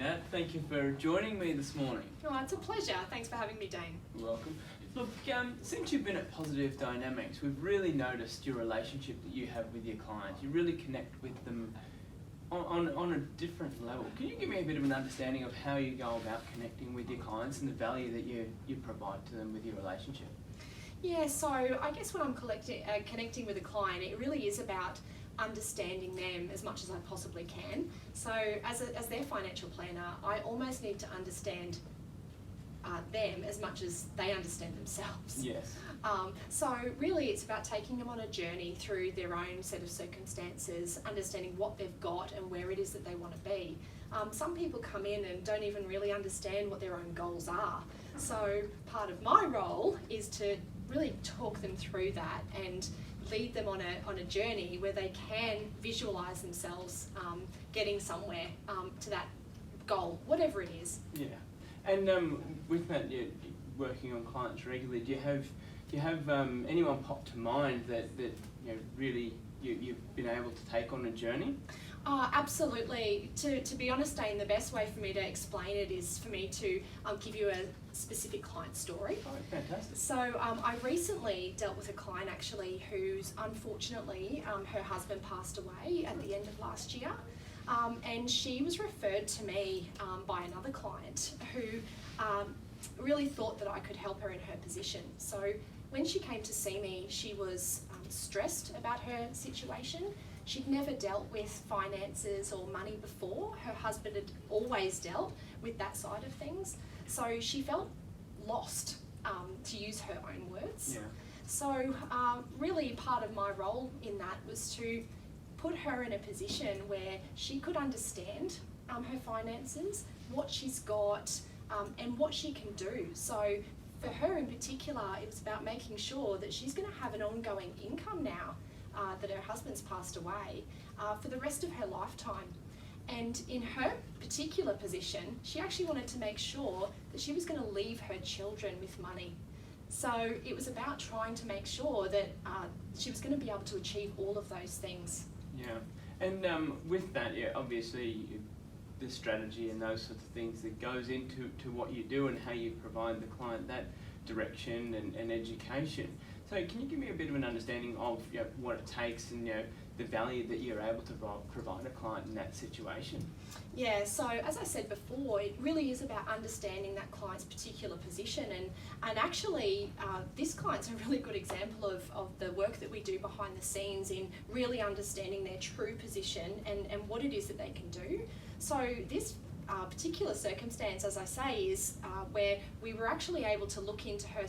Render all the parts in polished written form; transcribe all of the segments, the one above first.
Nat. Thank you for joining me this morning. Oh, it's a pleasure. Thanks for having me, Dane. You're welcome. Look, since you've been at Positive Dynamics, we've really noticed your relationship that you have with your clients. You really connect with them on a different level. Can you give me a bit of an understanding of how you go about connecting with your clients and the value that you provide to them with your relationship? Yeah, so I guess when I'm connecting with a client, it really is about understanding them as much as I possibly can. So as their financial planner, I almost need to understand them as much as they understand themselves. Yes. So really it's about taking them on a journey through their own set of circumstances, understanding what they've got and where it is that they want to be. Some people come in and don't even really understand what their own goals are. So part of my role is to really talk them through that and lead them on a journey where they can visualise themselves getting somewhere to that goal, whatever it is. Yeah. And with that, you're working on clients regularly. Do you have anyone pop to mind that really you've been able to take on a journey? Absolutely. To be honest, Dane, the best way for me to explain it is for me to give you a specific client story. Oh, fantastic. So I recently dealt with a client actually who's unfortunately her husband passed away at the end of last year. And she was referred to me by another client who really thought that I could help her in her position. So when she came to see me, she was stressed about her situation. She'd never dealt with finances or money before. Her husband had always dealt with that side of things. So she felt lost, to use her own words. Yeah. So really part of my role in that was to put her in a position where she could understand her finances, what she's got, and what she can do. So for her in particular, it was about making sure that she's going to have an ongoing income now that her husband's passed away for the rest of her lifetime. And in her particular position, she actually wanted to make sure that she was going to leave her children with money. So it was about trying to make sure that she was going to be able to achieve all of those things. Yeah, and with that, obviously the strategy and those sorts of things that goes into what you do and how you provide the client that direction and education. So can you give me a bit of an understanding of what it takes and the value that you're able to provide a client in that situation? Yeah, so as I said before, it really is about understanding that client's particular position, and actually this client's a really good example of the work that we do behind the scenes in really understanding their true position and what it is that they can do. So this particular circumstance, as I say, is where we were actually able to look into her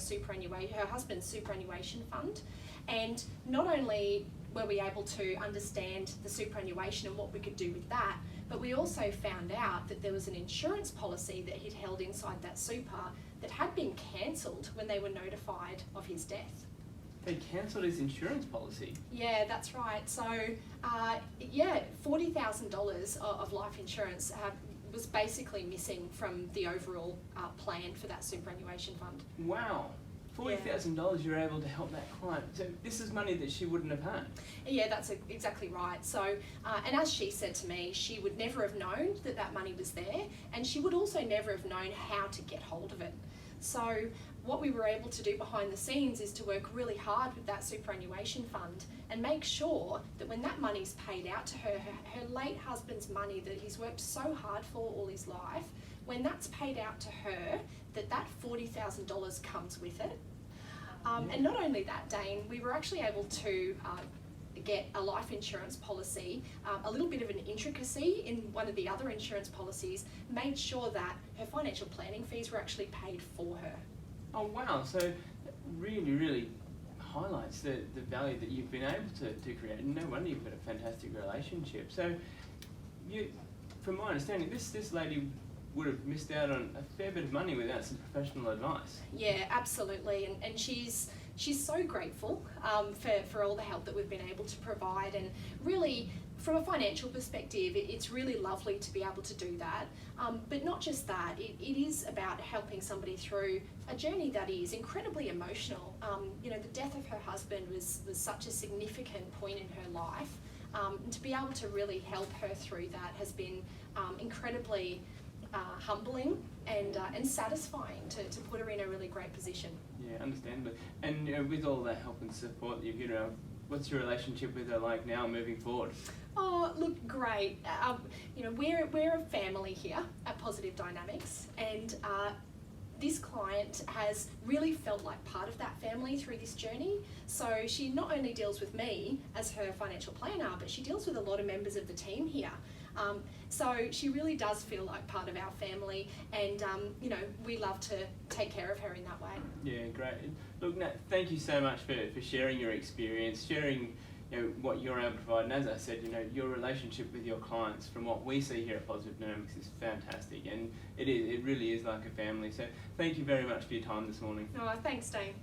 husband's superannuation fund, and not only were we able to understand the superannuation and what we could do with that, but we also found out that there was an insurance policy that he'd held inside that super that had been cancelled when they were notified of his death. They cancelled his insurance policy? Yeah, that's right. So, $40,000 of life insurance was basically missing from the overall plan for that superannuation fund. Wow. $40,000 you're able to help that client. So this is money that she wouldn't have had. Yeah, that's exactly right. So, and as she said to me, she would never have known that money was there, and she would also never have known how to get hold of it. So what we were able to do behind the scenes is to work really hard with that superannuation fund and make sure that when that money's paid out to her late husband's money that he's worked so hard for all his life, when that's paid out to her, that $40,000 comes with it. And not only that, Dane, we were actually able to get a life insurance policy, a little bit of an intricacy in one of the other insurance policies, made sure that her financial planning fees were actually paid for her. Oh wow, so that really, really highlights the value that you've been able to create, and no wonder you've got a fantastic relationship. So from my understanding, this lady would have missed out on a fair bit of money without some professional advice. Yeah, absolutely, and she's so grateful for all the help that we've been able to provide, and really from a financial perspective it's really lovely to be able to do that, but not just that, it is about helping somebody through a journey that is incredibly emotional. The death of her husband was such a significant point in her life, and to be able to really help her through that has been incredibly humbling and satisfying to put her in a really great position. Yeah, understandably. And with all that help and support that you've given her, what's your relationship with her like now moving forward? Oh, look, great. We're a family here at Positive Dynamics, and this client has really felt like part of that family through this journey. So she not only deals with me as her financial planner, but she deals with a lot of members of the team here. So she really does feel like part of our family, and we love to take care of her in that way. Yeah, great. Look, Nat, thank you so much for sharing your experience, sharing what you're able to provide. And as I said, your relationship with your clients, from what we see here at Positive Dynamics, is fantastic, and it really is like a family. So thank you very much for your time this morning. Oh, thanks, Dane.